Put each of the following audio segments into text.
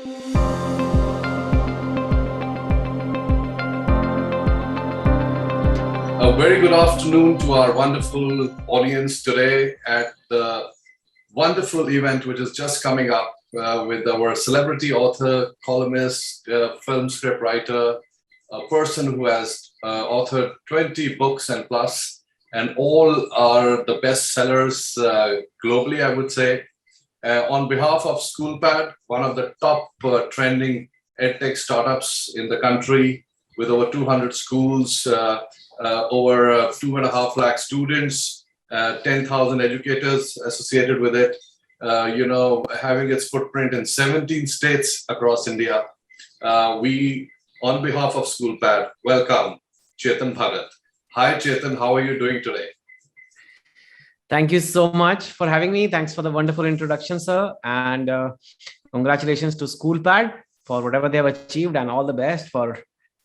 A very good afternoon to our wonderful audience today at the wonderful event which is just coming up with our celebrity author, columnist, film script writer, a person who has authored 20 books and plus, and all are the best sellers globally, I would say. On behalf of SchoolPad, one of the top trending Edtech startups in the country, with over 200 schools, over 2.5 lakh students, 10,000 educators associated with it, having its footprint in 17 states across India. We, on behalf of SchoolPad, welcome Chetan Bhagat. Hi, Chetan, how are you doing today? Thank you so much for having me. Thanks for the wonderful introduction, sir. And congratulations to SchoolPad for whatever they have achieved, and all the best for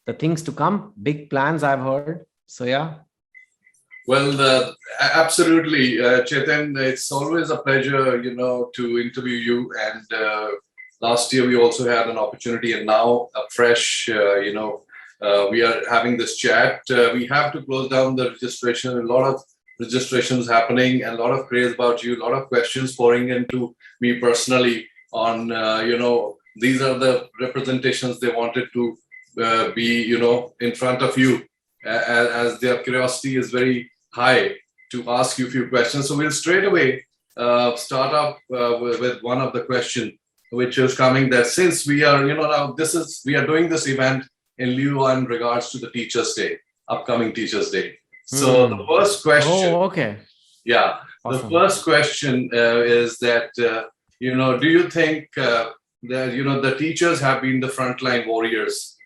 the things to come. Big plans, I've heard. So, yeah. Well, absolutely, Chetan. It's always a pleasure, to interview you. And last year we also had an opportunity, and now a fresh, we are having this chat. We have to close down the registration. A lot of registrations happening, and a lot of praise about you. A lot of questions pouring into me personally on, these are the representations they wanted to be, in front of you, as their curiosity is very high to ask you a few questions. So we'll straight away start up with one of the question, which is coming that since we are, now we are doing this event in lieu in regards to the Teachers' Day, upcoming Teachers' Day. So the first question. Oh, okay. Yeah. Awesome. The first question is that, do you think that, the teachers have been the frontline warriors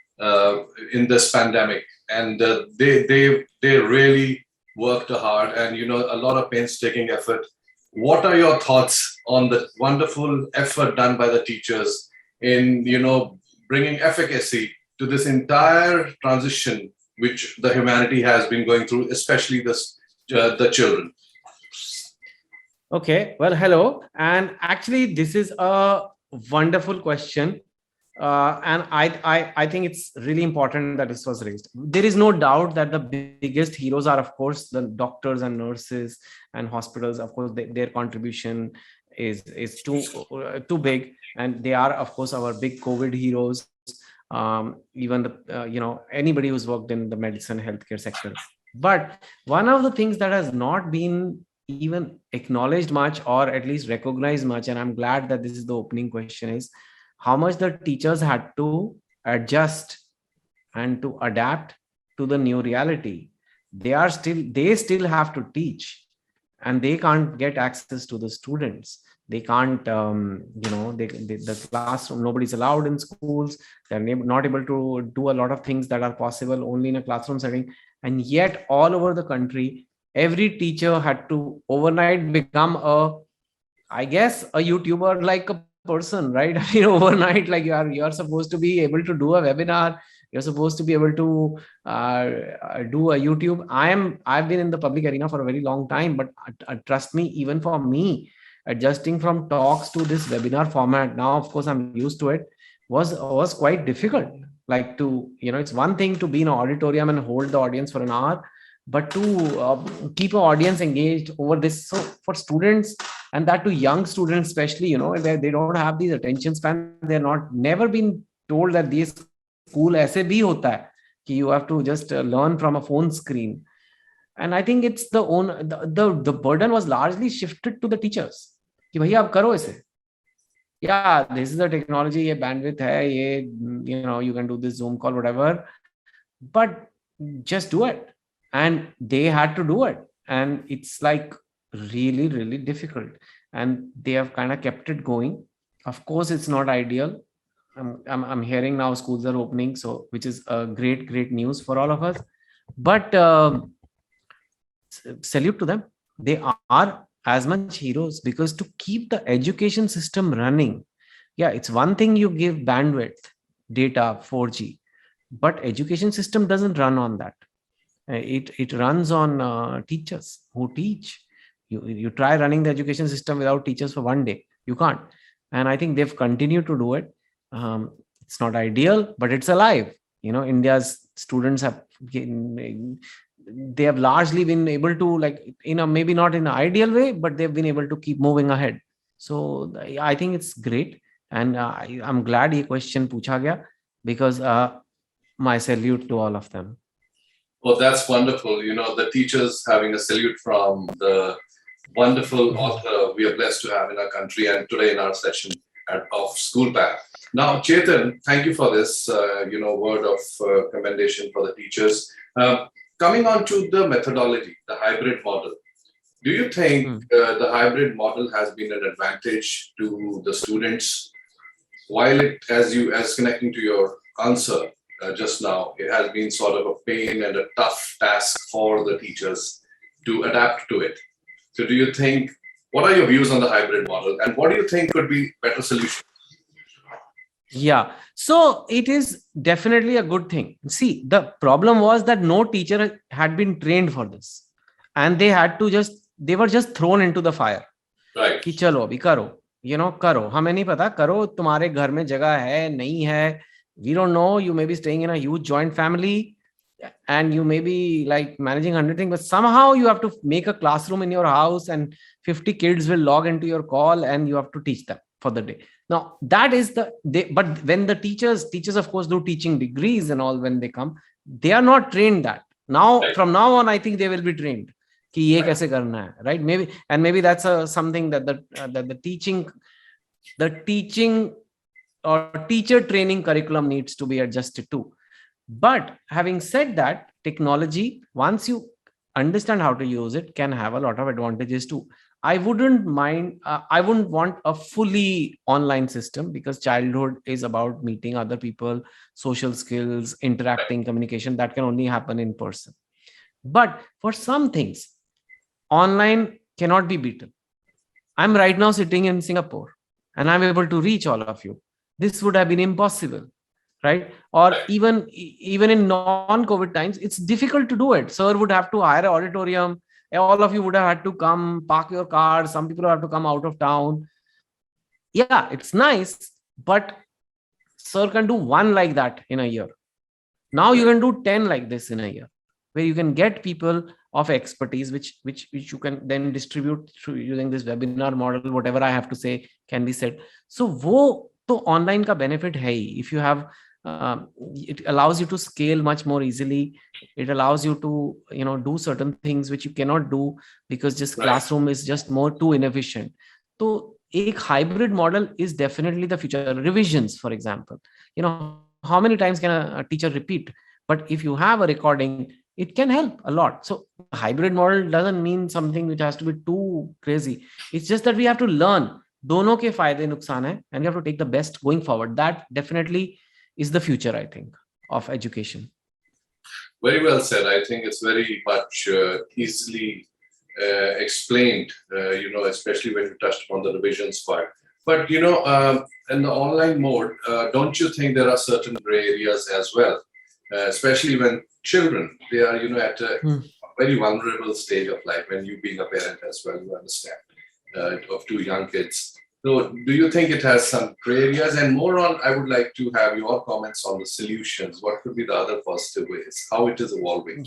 in this pandemic, and they really worked hard, and a lot of painstaking effort. What are your thoughts on the wonderful effort done by the teachers in bringing efficacy to this entire transition which the humanity has been going through, especially the children? Okay, well, hello. And actually, this is a wonderful question. And I think it's really important that this was raised. There is no doubt that the biggest heroes are, of course, the doctors and nurses and hospitals. Of course, their contribution is too big, and they are, of course, our big COVID heroes. Even the anybody who's worked in the medicine healthcare sector. But one of the things that has not been even acknowledged much, or at least recognized much, and I'm glad that this is the opening question, is how much the teachers had to adjust and to adapt to the new reality. They still have to teach, and they can't get access to the students. They can't, the classroom, nobody's allowed in schools. They're not able to do a lot of things that are possible only in a classroom setting. And yet all over the country, every teacher had to overnight become a YouTuber like a person, right? Overnight, like you're supposed to be able to do a webinar. You're supposed to be able to do a YouTube. I've been in the public arena for a very long time, but trust me, even for me, adjusting from talks to this webinar format, now of course I'm used to it, was quite difficult. Like it's one thing to be in an auditorium and hold the audience for an hour, but to keep an audience engaged over this. So for students, and that to young students especially, they don't have these attention span. They're never been told that this school aise bhi hota hai, ki you have to just learn from a phone screen. And I think it's the burden was largely shifted to the teachers. कि भैया आप करो इसे. Yeah, this is the technology, ये bandwidth है, ये you can do this Zoom call, whatever, but just do it. And they had to do it, and it's like really, really difficult. And they have kind of kept it going. Of course, it's not ideal. I'm hearing now schools are opening, so which is a great news for all of us. But salute to them. They are as much heroes, because to keep the education system running, it's one thing you give bandwidth, data, 4G, but education system doesn't run on that. It runs on teachers who teach. You try running the education system without teachers for one day, you can't. And I think they've continued to do it. It's not ideal, but it's alive. India's students they have largely been able to, like, maybe not in an ideal way, but they've been able to keep moving ahead. So I think it's great. And I'm glad ये question पूछा गया, because my salute to all of them. Well, that's wonderful. The teachers having a salute from the wonderful author we are blessed to have in our country, and today in our session of SchoolPad. Now, Chetan, thank you for this, word of commendation for the teachers. Coming on to the methodology, the hybrid model. Do you think the hybrid model has been an advantage to the students? While it, as connecting to your answer just now, it has been sort of a pain and a tough task for the teachers to adapt to it. So do you think, what are your views on the hybrid model, and what do you think could be better solutions? Yeah, so it is definitely a good thing. See, the problem was that no teacher had been trained for this, and they were just thrown into the fire. Right. कि चलो अभी करो, करो, हमें नहीं पता, करो, तुम्हारे घर में जगह है नहीं है, we don't know. You may be staying in a huge joint family, and you may be like managing 100 things, but somehow you have to make a classroom in your house, and 50 kids will log into your call, and you have to teach them for the day. Now that is but when the teachers of course do teaching degrees and all, when they come, they are not trained that. Now, right. From now on, I think they will be trained कि ये कैसे करना है, right? Maybe that's something that the teaching or teacher training curriculum needs to be adjusted to. But having said that, technology, once you understand how to use it, can have a lot of advantages too. I wouldn't want a fully online system, because childhood is about meeting other people, social skills, interacting, communication, that can only happen in person. But for some things, online cannot be beaten. I'm right now sitting in Singapore, and I'm able to reach all of you. This would have been impossible, right? Or even in non-COVID times, it's difficult to do it. Sir would have to hire an auditorium. All of you would have had to come, park your cars. Some people have to come out of town. Yeah, it's nice, but sir can do one like that in a year. Now you can do 10 like this in a year, where you can get people of expertise, which you can then distribute through using this webinar model. Whatever I have to say can be said. So wo to online ka benefit hai. If you have, it allows you to scale much more easily. It allows you to do certain things which you cannot do, because just classroom is just more too inefficient. So a hybrid model is definitely the future. Revisions, for example, how many times can a teacher repeat? But if you have a recording, it can help a lot. So hybrid model doesn't mean something which has to be too crazy. It's just that we have to learn दोनों के फायदे नुकसान है, and you have to take the best going forward. That definitely is the future, I think, of education. Very well said. I think it's very much easily explained, especially when you touched upon the revisions part. But, in the online mode, don't you think there are certain gray areas as well, especially when children, they are, at a very vulnerable stage of life, when you being a parent as well, you understand, of two young kids. So do you think it has some gray areas? And more on, I would like to have your comments on the solutions. What could be the other positive ways, how it is evolving?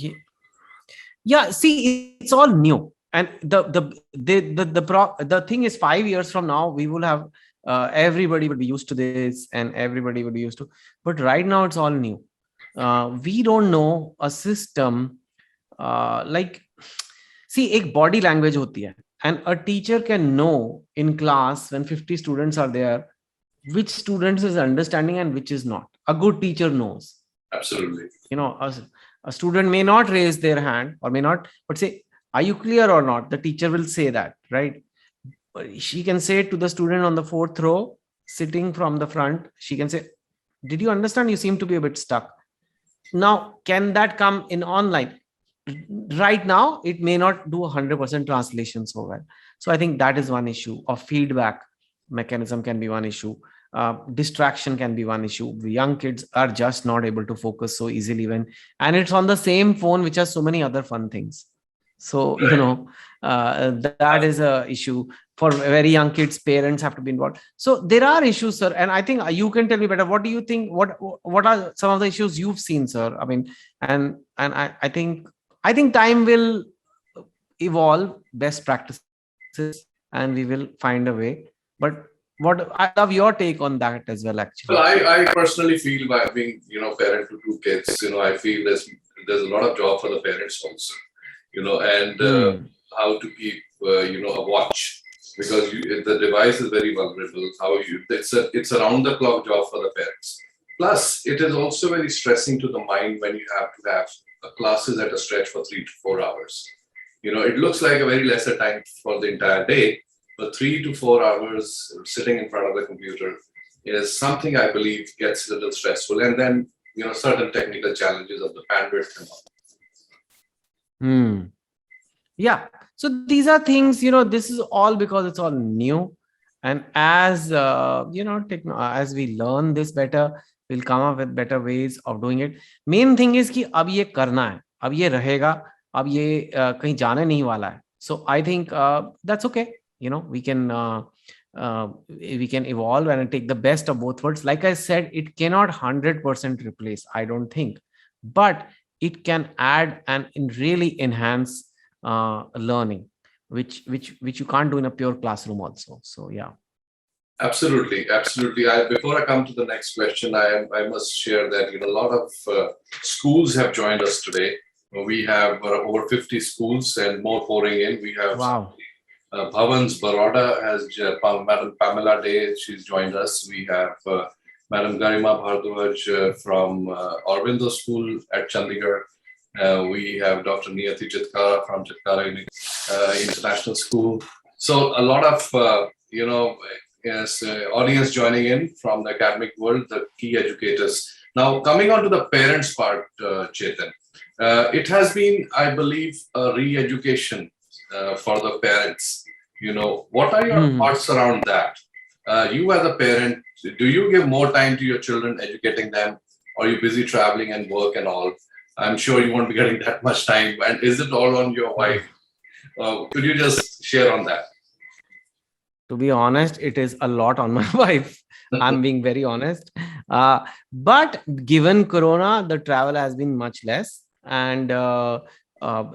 Yeah, see, it's all new. And the thing is, 5 years from now, we will have, everybody will be used to this, and everybody will be used to, but right now it's all new. We don't know a system, see, एक body language होती है. And a teacher can know in class, when 50 students are there, which students is understanding and which is not. A good teacher knows. Absolutely. A student may not raise their hand, or may not, but say, are you clear or not? The teacher will say that, right? She can say to the student on the 4th row, sitting from the front, she can say, did you understand? You seem to be a bit stuck. Now, can that come in online? Right now, it may not do 100% translation so well. So I think that is one issue. Of feedback mechanism can be one issue. Distraction can be one issue. The young kids are just not able to focus so easily and it's on the same phone which has so many other fun things. So, Right. that is a issue for very young kids. Parents have to be involved. So there are issues, sir. And I think you can tell me better. What do you think? What are some of the issues you've seen, sir? I mean, and I think time will evolve best practices and we will find a way. But what I love your take on that as well, actually. Well, I personally feel by being, parent to two kids, I feel there's a lot of job for the parents also, and Hmm. how to keep, a watch, because the device is very vulnerable. It's a round the clock job for the parents. Plus, it is also very stressing to the mind when you have to have classes at a stretch for 3 to 4 hours. It looks like a very lesser time for the entire day, but 3 to 4 hours sitting in front of the computer is something I believe gets a little stressful. And then, certain technical challenges of the bandwidth and all. Hmm. Yeah. So these are things, this is all because it's all new. And as, as we learn this better, we'll come up with better ways of doing it. Main thing is कि अब ये करना है, अब ये रहेगा, अब ये कहीं जाने नहीं वाला है. So I think that's okay. We can evolve and take the best of both worlds. Like I said, it cannot 100% replace, I don't think, but it can add and really enhance learning, which you can't do in a pure classroom also. So yeah. Absolutely, absolutely. Before I come to the next question, I must share that a lot of schools have joined us today. We have over 50 schools and more pouring in. We have Wow. Bhavans Baroda has Madam Pamela Day. She's joined us. We have Madam Garima Bhardwaj from Aurobindo School at Chandigarh. We have Dr. Niyati Chitkara from Chitkara International School. So a lot of audience joining in from the academic world, the key educators. Now coming on to the parents part, Chetan, it has been, I believe, a re-education for the parents. What are your thoughts around that? You as a parent, do you give more time to your children educating them? Or are you busy traveling and work and all? I'm sure you won't be getting that much time. And is it all on your wife? Could you just share on that? To be honest, it is a lot on my wife. I'm being very honest. But given Corona, the travel has been much less. And I have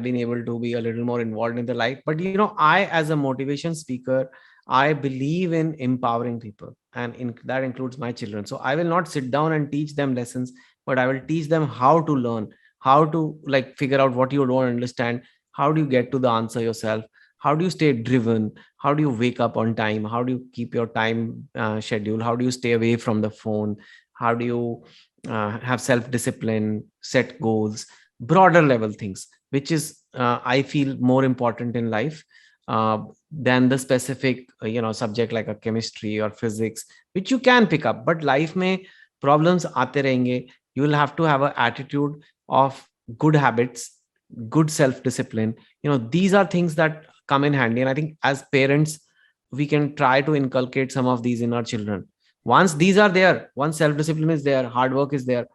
been able to be a little more involved in the life. But, I, as a motivation speaker, I believe in empowering people. And that includes my children. So I will not sit down and teach them lessons, but I will teach them how to learn, how to figure out what you don't understand. How do you get to the answer yourself? How do you stay driven? How do you wake up on time? How do you keep your time schedule? How do you stay away from the phone? How do you have self-discipline, set goals, broader level things, which is I feel more important in life than the specific subject like a chemistry or physics, which you can pick up. But life may problems aate rahenge. You will have to have an attitude of good habits, good self-discipline. These are things that come in handy. And I think as parents, we can try to inculcate some of these in our children. Once these are there, once self-discipline is there, hard work is there,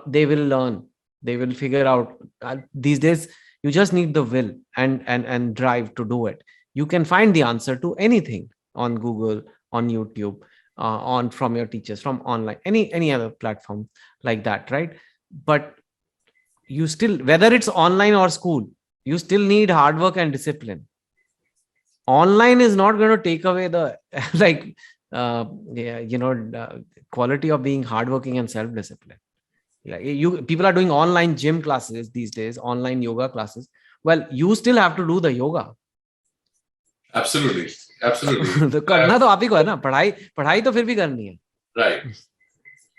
they will learn, they will figure out. These days, you just need the will and drive to do it. You can find the answer to anything on Google, on YouTube, on from your teachers, from online, any other platform like that, right? But you still, whether it's online or school, you still need hard work and discipline. Online is not going to take away the quality of being hardworking and self-discipline. People are doing online gym classes these days, online yoga classes. Well, you still have to do the yoga. Absolutely. तो करना तो आप ही को है ना, पढ़ाई तो फिर भी करनी है. Right.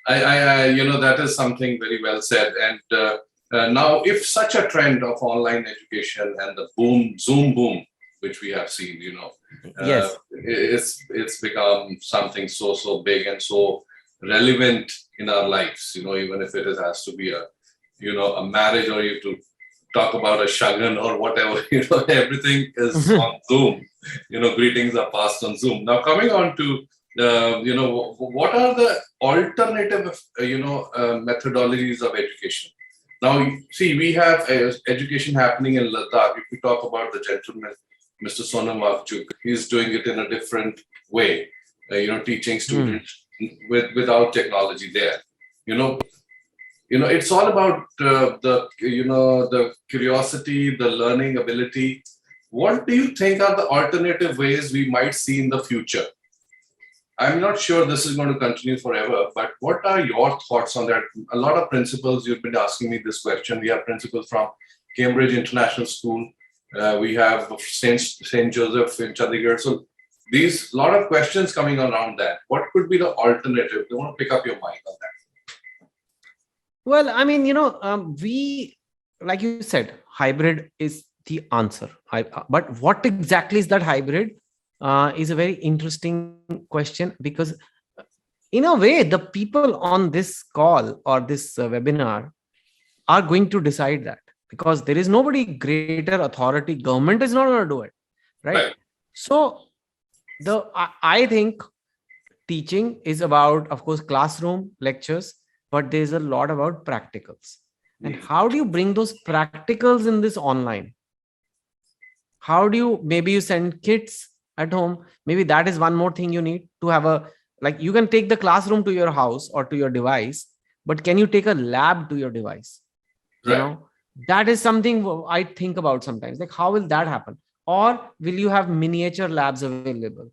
I that is something very well said. And now, if such a trend of online education and the Zoom boom, which we have seen, Yes, it's become something so big and so relevant in our lives. Even if it has to be a marriage, or you to talk about a shagan or whatever, everything is on Zoom. Greetings are passed on Zoom. Now, coming on to what are the alternative methodologies of education? Now, see, we have education happening in Ladakh. If we talk about the gentleman, Mr. Sonam Wangchuk, he's doing it in a different way, teaching students without technology there. You know, it's all about the curiosity, the learning ability. What do you think are the alternative ways we might see in the future? I'm not sure this is going to continue forever, but what are your thoughts on that? A lot of principals, you've been asking me this question. We have principals from Cambridge International School. We have St. Joseph in Chandigarh. So these lot of questions coming around that. What could be the alternative? Do you want to pick up your mind on that? Well, I mean, we, like you said, hybrid is the answer. But what exactly is that hybrid? Is a very interesting question, because in a way, the people on this call or this webinar are going to decide that, because there is nobody greater authority. Government is not going to do it, right? So I think teaching is about, of course, classroom lectures, but there's a lot about practicals. And how do you bring those practicals in this online? How do you, maybe you send kids at home, maybe that is one more thing you need to have you can take the classroom to your house or to your device, but can you take a lab to your device? Right. That is something I think about sometimes, like how will that happen? Or will you have miniature labs available,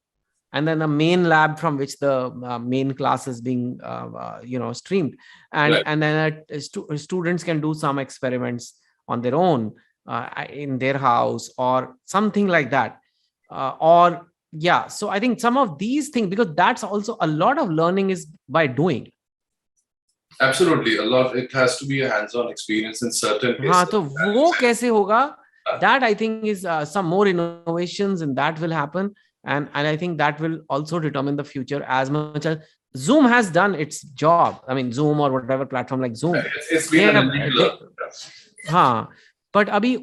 and then a main lab from which the main class is being streamed, and Right. and then students can do some experiments on their own in their house or something like that. So I think some of these things, because that's also a lot of learning is by doing. Absolutely, a lot. It has to be a hands-on experience in certain cases. तो वो कैसे होगा? That I think is some more innovations, and that will happen, and I think that will also determine the future as much as Zoom has done its job. I mean, Zoom or whatever platform like Zoom. It's been an enabler. But abhi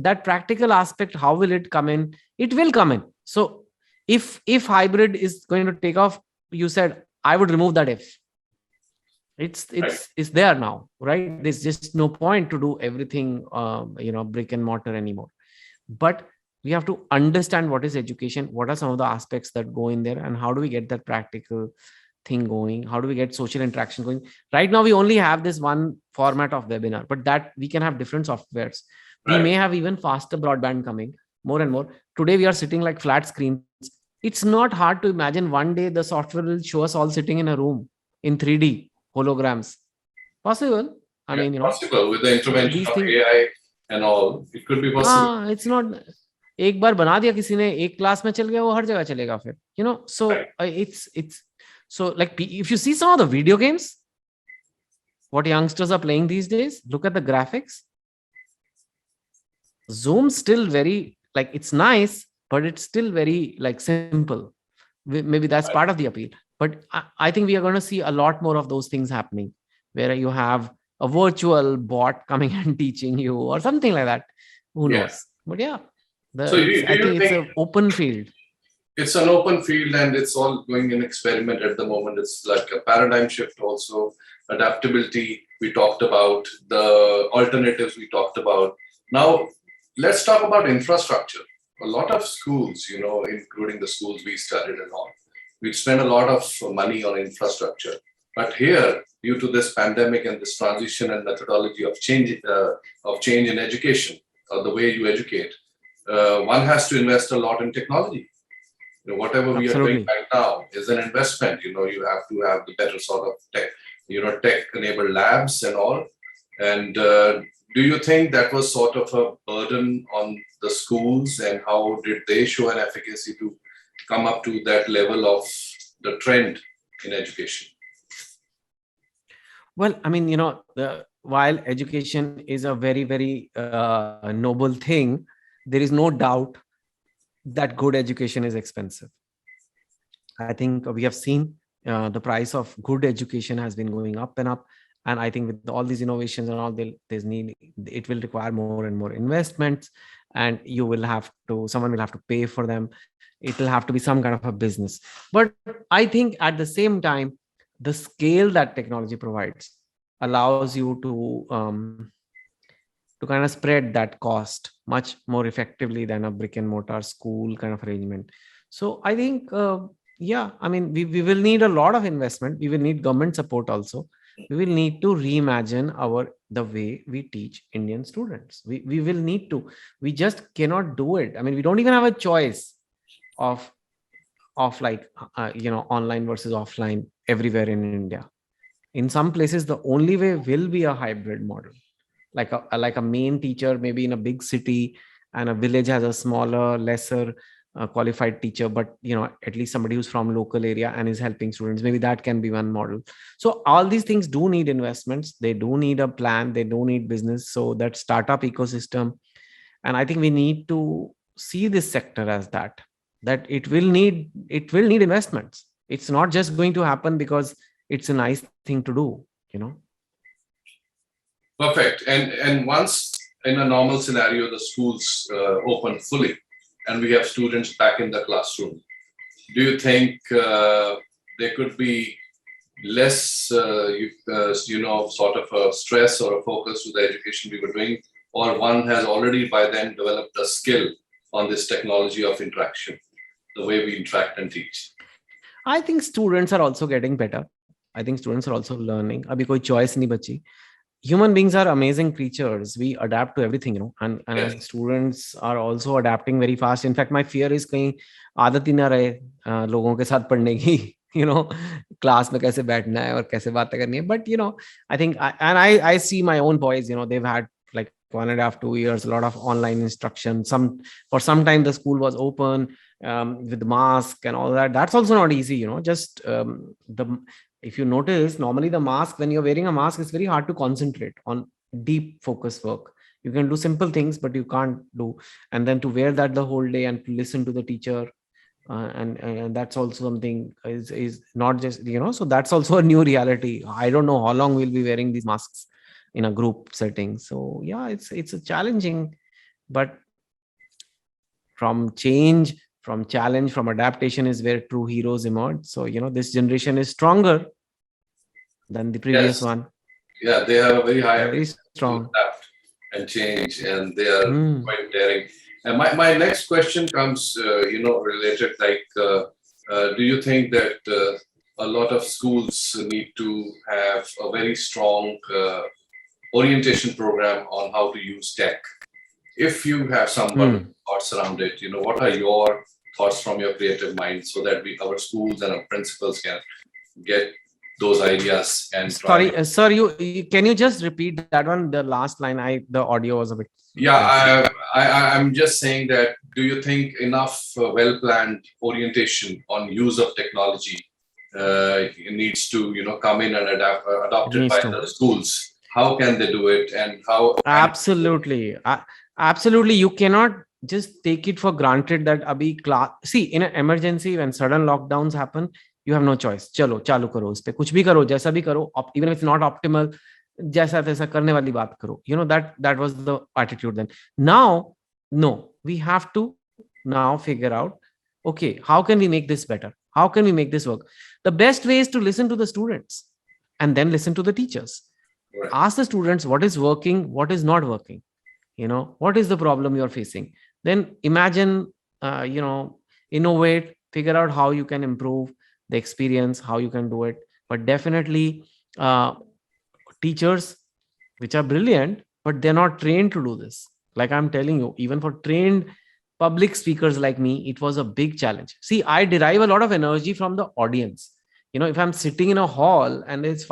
that practical aspect, how will it come in? It will come in. So if hybrid is going to take off, you said, I would remove that if. It's there now, right? There's just no point to do everything brick and mortar anymore. But we have to understand what is education, what are some of the aspects that go in there, and how do we get that practical thing going? How do we get social interaction going? Right now we only have this one format of webinar, but that we can have different softwares. We may have even faster broadband coming more and more. Today we are sitting like flat screens. It's not hard to imagine one day the software will show us all sitting in a room in 3D holograms. Possible. I mean, possible with the intervention of AI and all. It could be possible. It's not. एक बार बना दिया किसी ने, एक class में चल गया, वो हर जगह चलेगा फिर. So it's so, like, if you see some of the video games, what youngsters are playing these days, look at the graphics. Zoom still very, like, it's nice, but it's still very like simple. Maybe that's part of the appeal. But I think we are going to see a lot more of those things happening, where you have a virtual bot coming and teaching you or something like that. Who knows? But yeah, I think it's an open field. It's an open field, and it's all going in experiment at the moment. It's like a paradigm shift also. Adaptability, we talked about. The alternatives, we talked about. Now, let's talk about infrastructure. A lot of schools, including the schools we studied and all, we spend a lot of money on infrastructure. But here, due to this pandemic and this transition and methodology of change in education, or the way you educate, one has to invest a lot in technology. Whatever we are doing right now is an investment. You have to have the better sort of tech-enabled labs and all. And do you think that was sort of a burden on the schools, and how did they show an efficacy to come up to that level of the trend in education? Well, I mean, while education is a very, very noble thing, there is no doubt that good education is expensive. I think we have seen the price of good education has been going up and up. And I think with all these innovations and all, it will require more and more investments, and someone will have to pay for them. It will have to be some kind of a business. But I think at the same time, the scale that technology provides, allows you to kind of spread that cost much more effectively than a brick and mortar school kind of arrangement. So I think, yeah, I mean, we will need a lot of investment. We will need government support also. We will need to reimagine the way we teach Indian students. We will need to. We just cannot do it. I mean, we don't even have a choice of like online versus offline everywhere in India. In some places, the only way will be a hybrid model, like a main teacher maybe in a big city, and a village has a smaller, lesser qualified teacher, but at least somebody who's from local area and is helping students. Maybe that can be one model. So all these things do need investments. They do need a plan. They do need business. So that startup ecosystem, and I think we need to see this sector as that it will need investments. It's not just going to happen because it's a nice thing to do. Perfect. And once in a normal scenario, the schools open fully and we have students back in the classroom, do you think there could be less, sort of a stress or a focus to the education we were doing, or one has already by then developed a skill on this technology of interaction, the way we interact and teach? I think students are also getting better. I think students are also learning. Abhi koi choice nahi bachi. Human beings are amazing creatures. We adapt to everything. And Yes. as students are also adapting very fast. In fact, my fear is kahin aadat hi na rahe logon ke sath padhne ki, class mein kaise baithna hai aur kaise baatein karni hai. But I think I see my own boys. They've had like 1.5 2 years, a lot of online instruction. For some time the school was open with mask and all that. That's also not easy. Just if you notice, normally the mask, when you're wearing a mask, it's very hard to concentrate on deep focus work. You can do simple things, but you can't do. And then to wear that the whole day and to listen to the teacher, and that's also something is not just, so that's also a new reality. I don't know how long we'll be wearing these masks in a group setting. So yeah, it's a challenging, but from challenge, from adaptation is where true heroes emerge. So this generation is stronger than the previous Yes. one. Yeah, they have a very high Very ability to strong. adapt and change, and they are quite daring. And my next question comes, related, like, do you think that a lot of schools need to have a very strong orientation program on how to use tech? If you have some thoughts around it, what are your thoughts from your creative mind, so that our schools and our principals can get those ideas and try. Sorry, sir, can you just repeat that one? The last line, the audio was a bit. Yeah, I'm just saying that, do you think enough well-planned orientation on use of technology needs to, come in and adopted by the schools? How can they do it, and how? Absolutely. Absolutely. You cannot just take it for granted that abhi class. See, in an emergency, when sudden lockdowns happen, you have no choice. Chalo, chalu karo, us pe kuch bhi karo, jaisa bhi karo, even if it's not optimal, jaisa taisa karne wali baat karo. That was the attitude then. Now, no, we have to now figure out, okay, how can we make this better? How can we make this work? The best way is to listen to the students and then listen to the teachers. Right. Ask the students what is working, what is not working. What is the problem you're facing? Then imagine, innovate, figure out how you can improve the experience, how you can do it. But definitely teachers, which are brilliant, but they're not trained to do this. Like I'm telling you, even for trained public speakers like me, it was a big challenge. See, I derive a lot of energy from the audience. If I'm sitting in a hall and it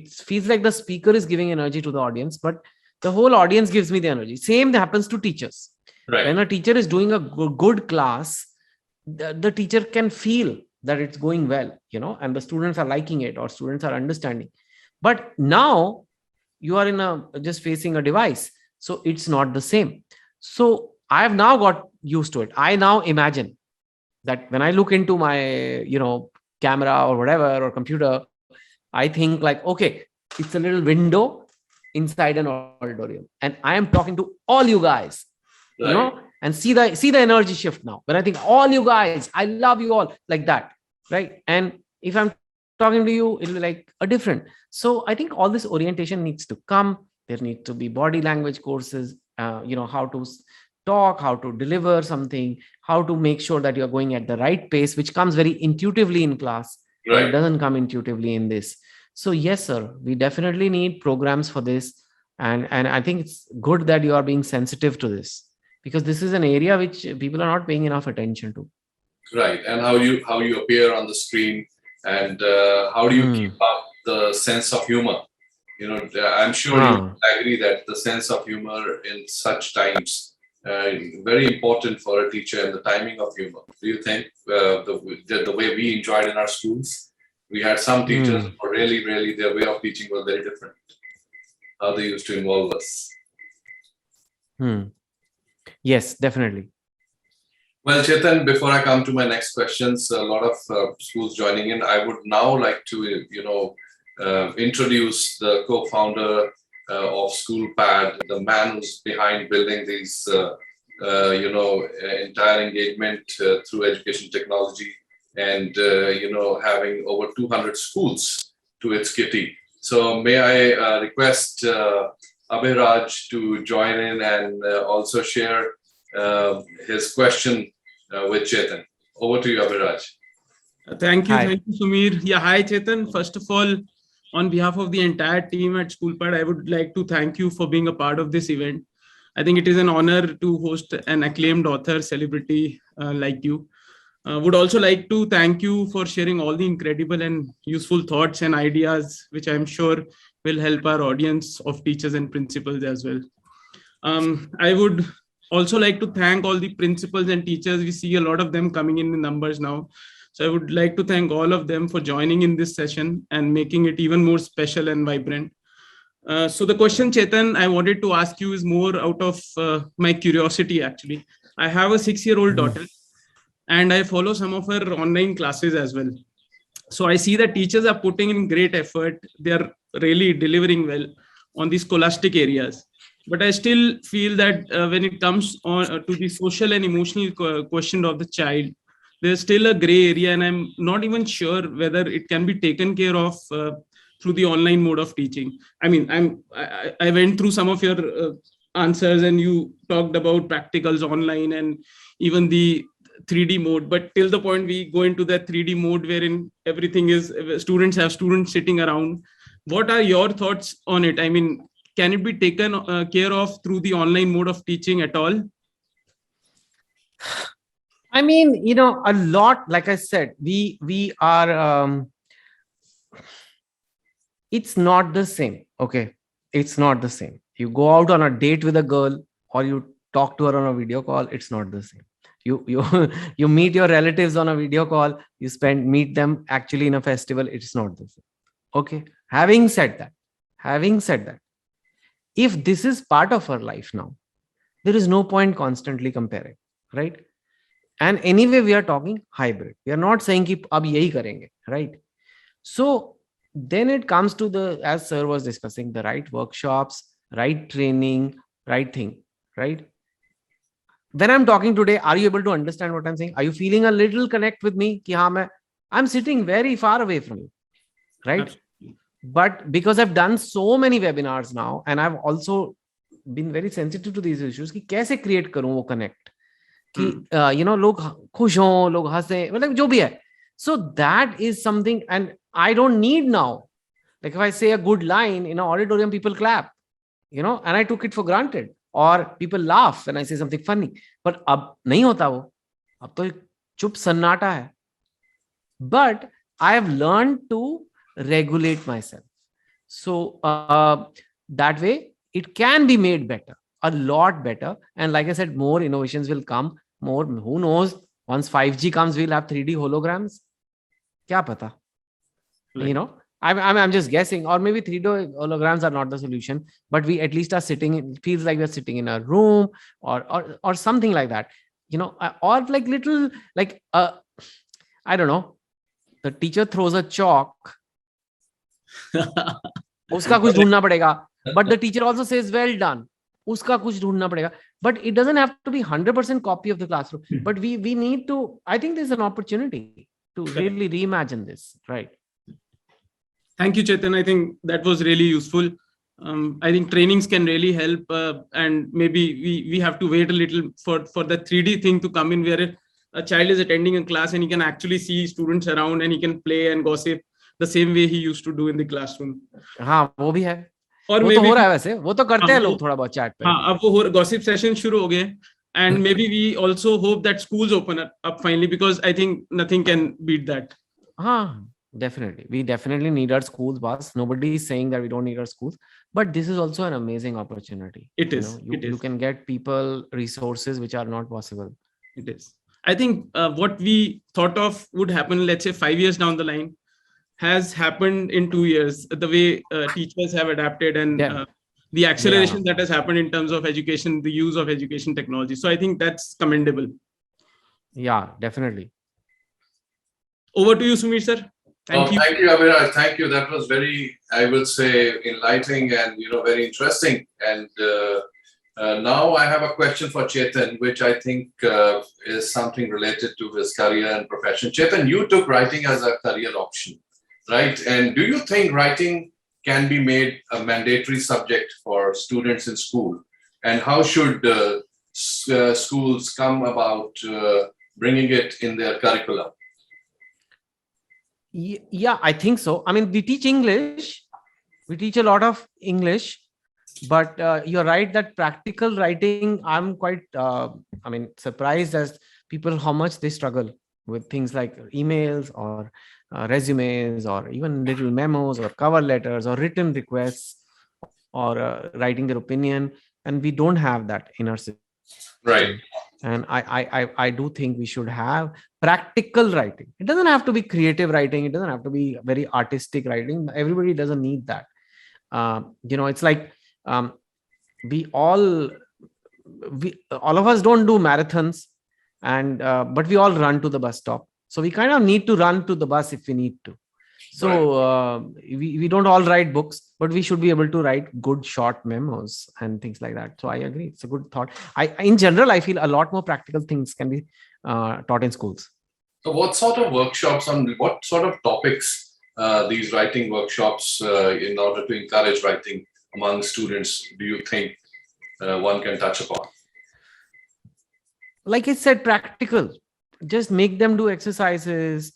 feels like the speaker is giving energy to the audience, but the whole audience gives me the energy. Same happens to teachers. Right. When a teacher is doing a good class, the teacher can feel that it's going well, and the students are liking it, or students are understanding. But now you are just facing a device, so it's not the same. So I have now got used to it. I now imagine that when I look into my, camera or whatever, or computer, I think like, okay, it's a little window inside an auditorium, and I am talking to all you guys, right. And see the energy shift now. When I think all you guys, I love you all, like that, right? And if I'm talking to you, it'll be like a different. So I think all this orientation needs to come. There need to be body language courses, how to talk, how to deliver something, how to make sure that you're going at the right pace, which comes very intuitively in class, but it Right. doesn't come intuitively in this. So yes, sir, we definitely need programs for this. And I think it's good that you are being sensitive to this, because this is an area which people are not paying enough attention to. Right. And how you appear on the screen, and how do you keep up the sense of humor? I'm sure you agree that the sense of humor in such times very important for a teacher, and the timing of humor. Do you think the way we enjoyed in our schools, we had some teachers who really their way of teaching was very different. How they used to involve us. Yes, definitely. Well, Chetan, before I come to my next questions, a lot of schools joining in. I would now like to, introduce the co-founder of SchoolPad, the man who's behind building these, entire engagement through education technology, and having over 200 schools to its kitty. So, may I request Abhiraj to join in and also share his question with Chetan. Over to you, Abhiraj. Thank you, Sumeer. Yeah, hi, Chetan. First of all, on behalf of the entire team at SchoolPad, I would like to thank you for being a part of this event. I think it is an honor to host an acclaimed author, celebrity like you. Would also like to thank you for sharing all the incredible and useful thoughts and ideas, which I'm sure will help our audience of teachers and principals as well. I would also like to thank all the principals and teachers. We see a lot of them coming in numbers now. So I would like to thank all of them for joining in this session and making it even more special and vibrant. So the question, Chetan, I wanted to ask you is more out of my curiosity, actually. I have a 6-year-old daughter, and I follow some of her online classes as well. So I see that teachers are putting in great effort. They are really delivering well on the scholastic areas. But I still feel that when it comes on to the social and emotional question of the child, there's still a gray area, and I'm not even sure whether it can be taken care of through the online mode of teaching. I mean, I went through some of your answers, and you talked about practicals online and even the 3D mode, but till the point we go into that 3D mode wherein everything is students have students sitting around. What are your thoughts on it? I mean, can it be taken care of through the online mode of teaching at all? I mean, a lot, like I said, we are, it's not the same. Okay. It's not the same. You go out on a date with a girl, or you talk to her on a video call. It's not the same. You meet your relatives on a video call. You meet them actually in a festival. It's not the same. Okay. Having said that, if this is part of our life now, there is no point constantly comparing, right? And anyway, we are talking hybrid. We are not saying ki ab yahi karenge, right? So then it comes to as sir was discussing, the right workshops, right training, right thing, right? When I'm talking today, are you able to understand what I'm saying? Are you feeling a little connect with me? Ki haan, I'm sitting very far away from you, right? Absolutely. But because I've done so many webinars now, and I've also been very sensitive to these issues, ki kaise create karun wo connect? कि लोग खुश हों, लोग हंसे, मतलब जो भी है. So that is something, and I don't need now. Like if I say a good line in an auditorium, people clap, and I took it for granted. Or people laugh when I say something funny. But अब नहीं होता वो. अब तो चुप सन्नाटा है. But I have learned to regulate myself. So that way it can be made better, a lot better. And like I said, more innovations will come. More, who knows, once 5G comes, we'll have 3D holograms. Kya pata? Right. I'm just guessing, or maybe 3D holograms are not the solution, but we at least are sitting, it feels like we're sitting in a room or something like that, or like little, like, I don't know, the teacher throws a chalk. Uska kuch dhoondna padega. But the teacher also says, well done. Uska kuch dhoondna padega. But it doesn't have to be 100% copy of the classroom. But we need to, I think there's an opportunity to really reimagine this, right? Thank you, Chetan. I think that was really useful. I think trainings can really help, and maybe we have to wait a little for the 3D thing to come in, where a child is attending a class and he can actually see students around and he can play and gossip the same way he used to do in the classroom. हाँ वो भी है, और वो तो हो रहा है वैसे, वो तो करते हैं लोग थोड़ा बहुत चैट पे. हाँ, अब वो गॉसिप सेशन शुरू हो गए. And maybe we also hope that schools open up finally, because I think nothing can beat that. Definitely. We definitely need our schools, boss. Nobody is saying that we don't need our schools, but this is also an amazing opportunity. It is. You can get people resources which are not possible. It is. I think what we thought of would happen, let's say 5 years down the line, has happened in 2 years. The way teachers have adapted and the acceleration that has happened in terms of education, the use of education technology. So I think that's commendable. Yeah, definitely. Over to you, Sumeer sir. Thank you, Abhiraj. Thank you. That was very, I will say, enlightening and very interesting. And now I have a question for Chetan, which I think is something related to his career and profession. Chetan, you took writing as a career option, right? And do you think writing can be made a mandatory subject for students in school? And how should schools come about bringing it in their curriculum? Yeah, I think so. I mean, we teach English. We teach a lot of English, but you're right that practical writing, I'm quite, surprised as people how much they struggle with things like emails or resumes or even little memos or cover letters or written requests or writing their opinion. And we don't have that in our system. Right. And I do think we should have practical writing. It doesn't have to be creative writing. It doesn't have to be very artistic writing. Everybody doesn't need that. It's like we all of us don't do marathons, and but we all run to the bus stop. So we kind of need to run to the bus if we need to. So we don't all write books, but we should be able to write good short memos and things like that. So I agree. It's a good thought. In general, I feel a lot more practical things can be taught in schools. So what sort of workshops on what sort of topics these writing workshops in order to encourage writing among students do you think one can touch upon? Like I said, practical. Just make them do exercises,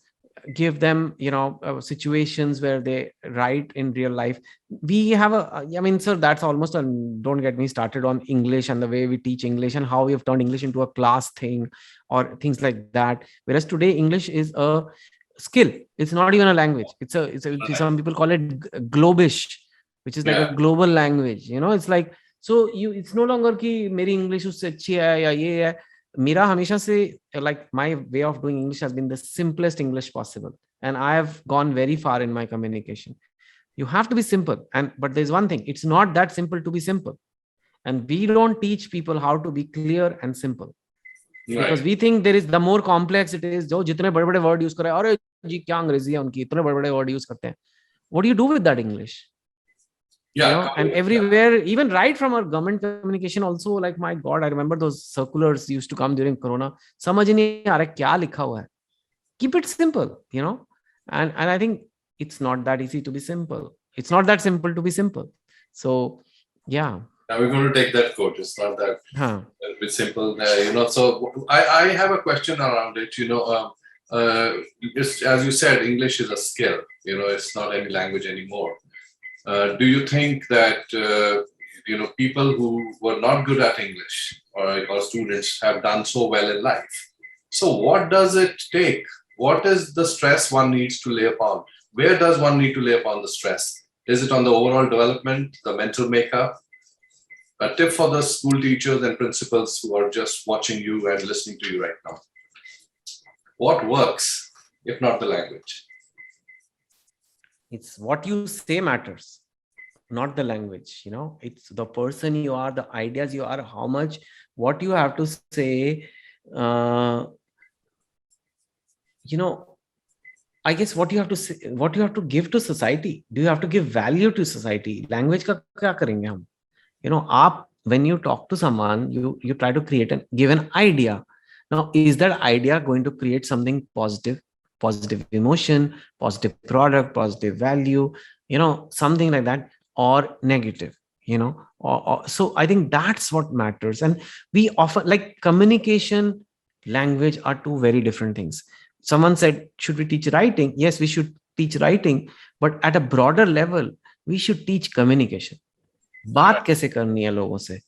give them situations where they write in real life. We have sir, that's almost don't get me started on English and the way we teach English and how we have turned English into a class thing or things like that, whereas today English is a skill. It's not even a language. It's some people call it globish, which is like a global language. It's like, so it's no longer ki meri English usse achhi hai ya ye hai. Mera hamesha se, like, my way of doing English has been the simplest English possible, and I have gone very far in my communication. You have to be simple, but there's one thing: it's not that simple to be simple, and we don't teach people how to be clear and simple, because we think there is the more complex it is. Jo jitne bade bade word use kar rahe, अरे जी क्या अंग्रेजी है उनकी, इतने बड़े बड़े word use करते हैं. What do you do with that English? And everywhere, even right from our government communication also, like, my God, I remember those circulars used to come during Corona. समझ नहीं आ रहा क्या लिखा हुआ है. Keep it simple, and I think it's not that easy to be simple. It's not that simple to be simple. So, yeah. Now we're going to take that quote. It's not that a bit simple, So I have a question around it. As you said, English is a skill. It's not any language anymore. Do you think that people who were not good at English or students have done so well in life? So what does it take? What is the stress one needs to lay upon? Where does one need to lay upon the stress? Is it on the overall development, the mental makeup? A tip for the school teachers and principals who are just watching you and listening to you right now. What works, if not the language? It's what you say matters, not the language. It's the person you are, the ideas you are, how much, what you have to say. I guess what you have to say, what you have to give to society. Do you have to give value to society? Language ka kya karenge hum? When you talk to someone, you try to give an idea. Now, is that idea going to create something positive? positive emotion, positive product, positive value, something like that, or negative, so I think that's what matters. And we often, like, communication, language are two very different things. Someone said, should we teach writing? Yes, we should teach writing, but at a broader level, we should teach communication. बात कैसे करनी है लोगों से.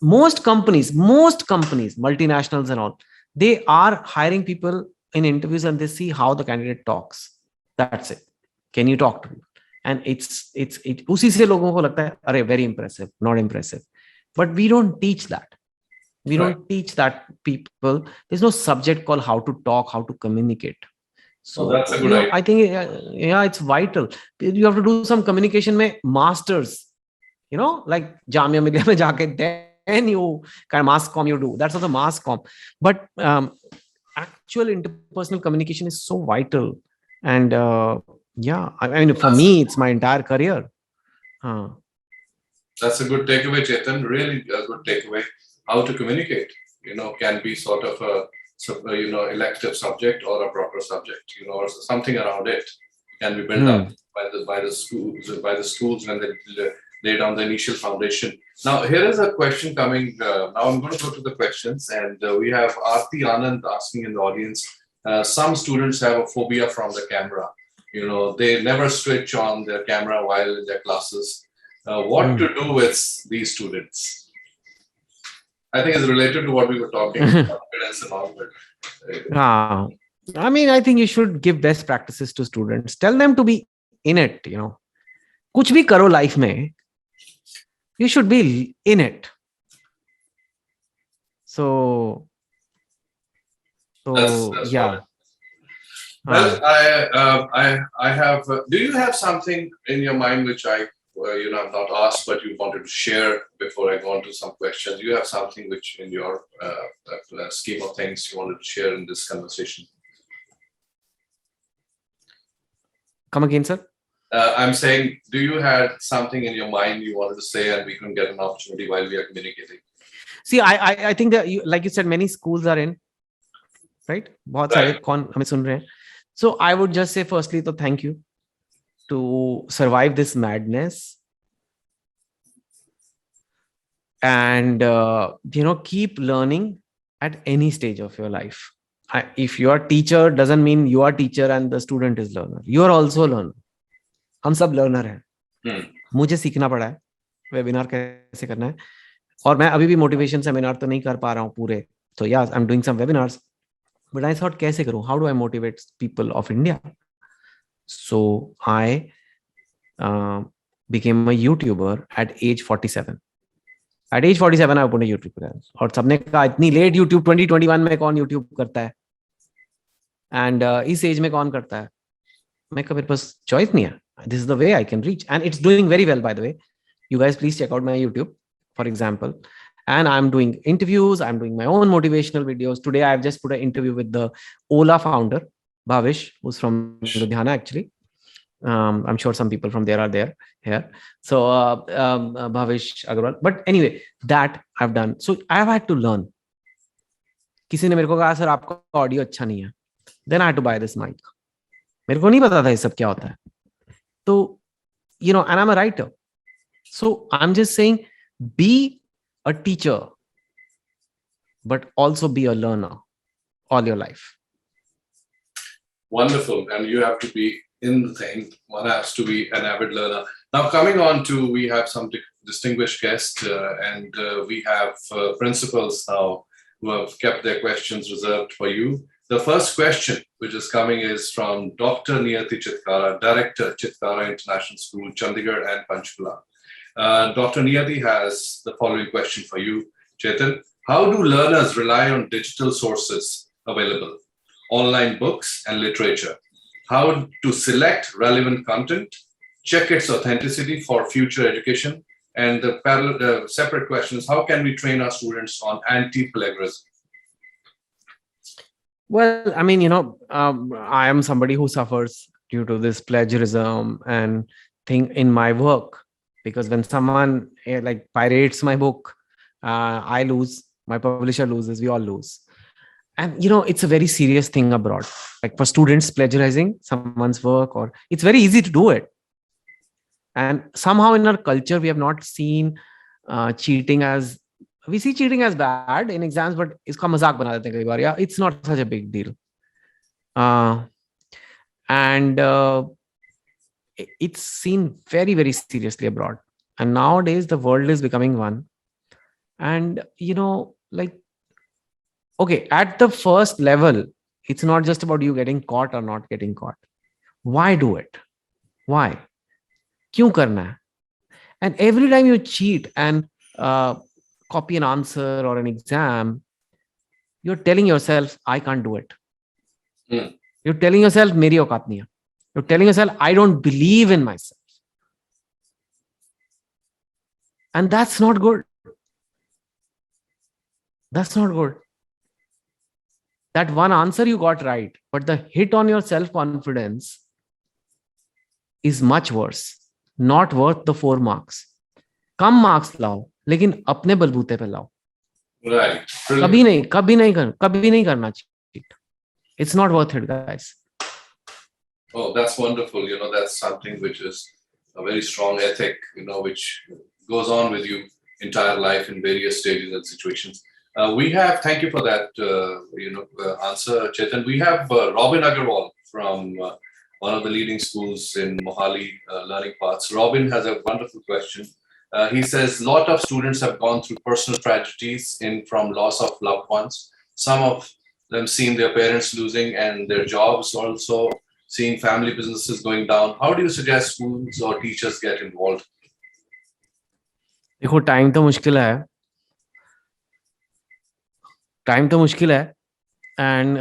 Most companies, multinationals and all, they are hiring people in interviews and they see how the candidate talks. That's it. Can you talk to me? And it's उसी से लोगों को लगता है, अरे, very impressive, not impressive. But we don't teach that. We don't teach that people. There's no subject called how to talk, how to communicate. So that's a good idea. I think, it's vital. You have to do some communication में masters, like Jamia Millia में जाके, then you kind of mass comm you do. That's also mass comm. But actual interpersonal communication is so vital. And I mean, for me, it's my entire career. That's a good takeaway, Chetan. Really a good takeaway. How to communicate, can be sort of a elective subject or a proper subject, or something around it can be built up by the schools when they lay down the initial foundation. Now, here is a question coming. Now I'm going to go to the questions, and we have Aarti Anand asking in the audience. Some students have a phobia from the camera. They never switch on their camera while in their classes. What to do with these students? I think it's related to what we were talking about, confidence and all that. I mean, I think you should give best practices to students. Tell them to be in it, कुछ भी करो life में, you should be in it. So that's yeah. Well, I have. Do you have something in your mind which I I've not asked, but you wanted to share before I go on to some questions? Do you have something which, in your scheme of things, you wanted to share in this conversation? Come again, sir? I'm saying, do you have something in your mind you wanted to say, and we can get an opportunity while we are communicating? See, I think that, like you said, many schools are in, right? बहुत सारे कौन हमें सुन रहे हैं. So I would just say, firstly, to thank you to survive this madness, and keep learning at any stage of your life. If you are teacher, doesn't mean you are teacher and the student is learner. You are also learner. हम सब learner हैं. मुझे सीखना पड़ा है webinar कैसे करना है, और मैं अभी भी मोटिवेशन सेमिनार तो नहीं कर पा रहा हूँ पूरे. So yeah, I'm doing some webinars, but I thought, कैसे करूँ? How do I motivate people of India? So I became a YouTuber at age 47. At age 47, I opened a YouTube channel. और सबने कहा, इतनी लेट YouTube 2021 में कौन YouTube करता है? And इस एज में कौन करता है? मैं कहा, मेरे पास चॉइस नहीं है. This is the way I can reach, and it's doing very well, by the way. You guys please check out my YouTube, for example. And I'm doing interviews. I'm doing my own motivational videos. Today, I've just put an interview with the Ola founder, Bhavish, who's from Ludhiana, actually. I'm sure some people from there are there here. So Bhavish Agarwal. But anyway, that I've done. So I've had to learn. किसी ने मेरे को कहा, sir आपका audio अच्छा नहीं है. Then I had to buy this mic. मेरे को नहीं पता था ये सब क्या होता है. So, and I'm a writer. So I'm just saying, be a teacher, but also be a learner all your life. Wonderful. And you have to be in the thing. One has to be an avid learner. Now, coming on to, we have some distinguished guests, and we have principals now who have kept their questions reserved for you. The first question which is coming is from Dr. Niyati Chitkara, Director, Chitkara International School, Chandigarh and Panchkula. Dr. Niyati has the following question for you, Chetan. How do learners rely on digital sources available, online books and literature? How to select relevant content, check its authenticity for future education? And the separate question is, how can we train our students on anti-plagiarism? Well, I mean, I am somebody who suffers due to this plagiarism and thing in my work, because when someone pirates my book, I lose, my publisher loses, we all lose. And it's a very serious thing abroad. Like for students plagiarizing someone's work, or it's very easy to do it. And somehow in our culture, we have not seen cheating as, we see cheating as bad in exams, but iska mazak bana dete hain kai baar. Yeah, it's not such a big deal. And it's seen very, very seriously abroad. And nowadays the world is becoming one. And like, okay, at the first level, it's not just about you getting caught or not getting caught. Why do it? Why? Kyun karna hai? And every time you cheat and copy an answer or an exam, you're telling yourself, I can't do it. You're telling yourself, meri aukat nahi hai. You're telling yourself, I don't believe in myself. And that's not good. That's not good. That one answer you got right, but the hit on your self-confidence is much worse. Not worth the 4 marks. Come marks लाओ, लेकिन अपने बलबूते पे लाओ. Right. कभी नहीं करना चाहिए. It's not worth it, guys. Oh, that's wonderful. That's something which is a very strong ethic, which goes on with you entire life in various stages and situations. Thank you for that, answer, Chetan. We have Robin Agarwal from one of the leading schools in Mohali, Learning Paths. Robin has a wonderful question. He says, a lot of students have gone through personal tragedies from loss of loved ones. Some of them seen their parents losing and their jobs also, seeing family businesses going down. How do you suggest schools or teachers get involved? देखो, time तो मुश्किल है. And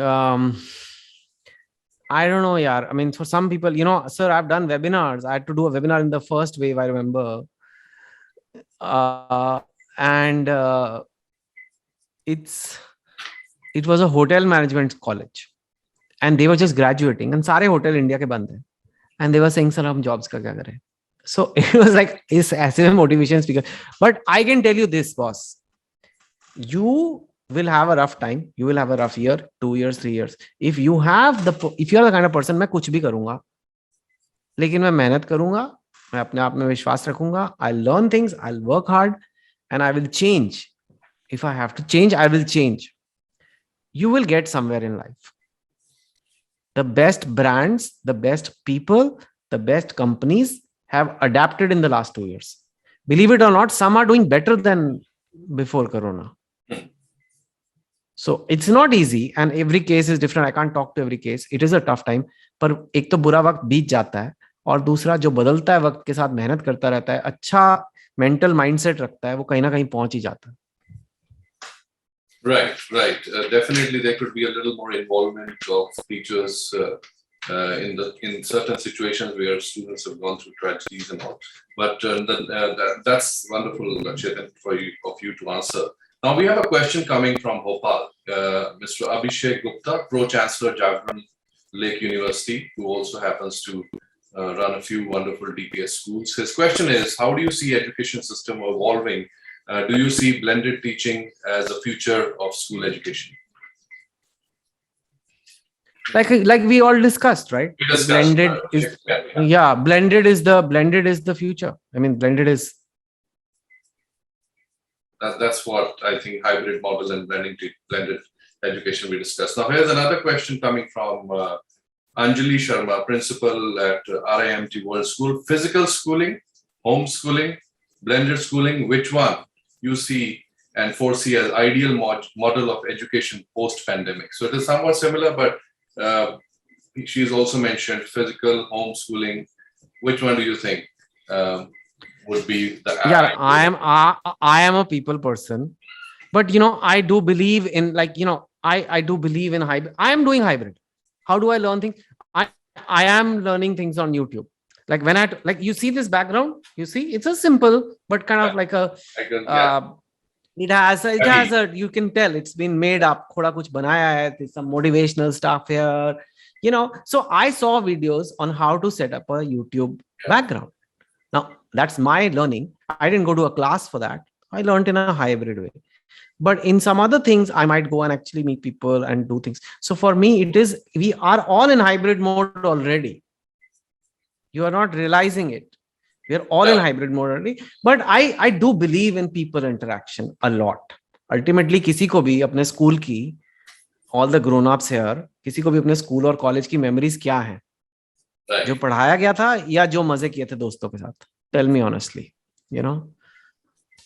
I don't know, yaar. I mean, for some people, sir, I've done webinars. I had to do a webinar in the first wave, I remember. And it was a hotel management college. And they were just graduating. And सारे hotel India के बंद हैं. And they were saying, sir, हम jobs का क्या करें? So it was like, is as a motivation speaker. But I can tell you this, boss. You will have a rough time. You will have a rough year, 2 years, 3 years. If you are the kind of person, मैं कुछ भी करूँगा, लेकिन मैं मेहनत करूँगा, मैं अपने आप में विश्वास रखूँगा. I'll learn things, I'll work hard, and I will change. If I have to change, I will change. You will get somewhere in life. The best brands, the best people, the best companies have adapted in the last 2 years. Believe it or not, some are doing better than before Corona. So it's not easy, and every case is different. I can't talk to every case. It is a tough time. पर एक तो बुरा वक्त बीत जाता है, और दूसरा जो बदलता है वक्त के साथ मेहनत करता रहता है, अच्छा मेंटल माइंडसेट रखता है, वो कहीं ना कहीं पहुंच ही जाता है. Right. Definitely, there could be a little more involvement of teachers in certain situations where students have gone through tragedies and all. But that's wonderful, Chetan, of you to answer. Now we have a question coming from Bhopal, Mr. Abhishek Gupta, Pro-Chancellor, Jagran Lake University, who also happens to run a few wonderful DPS schools. His question is, how do you see education system evolving? Do you see blended teaching as a future of school education? Like we all discussed, right? Blended is the future. I mean, blended is. That's what I think hybrid model and blended education we discussed. Now here's another question coming from Anjali Sharma, principal at RIMT World School. Physical schooling, homeschooling, blended schooling, which one you see and foresee as ideal model of education post-pandemic? So it is somewhat similar, but she's also mentioned physical, homeschooling. Which one do you think would be the ideal? I am a people person, but I do believe in I do believe in hybrid. I am doing hybrid. How do I learn things? I am learning things on YouTube. Like when you see this background, you see it's a simple but kind of like a it has a you can tell it's been made up. Thoda kuch banaya hai. There's some motivational stuff here, So I saw videos on how to set up a YouTube background. Now that's my learning. I didn't go to a class for that. I learned in a hybrid way. But in some other things, I might go and actually meet people and do things. So for me, it is, we are all in hybrid mode already. You are not realizing it. We are all in hybrid mode already. But I do believe in people interaction a lot. Ultimately, किसी को भी अपने school की, all the grown-ups here, किसी को भी अपने school और कॉलेज की मेमोरीज क्या हैं, जो पढ़ाया गया था या जो मजे किए थे दोस्तों के साथ? Tell me honestly, you know.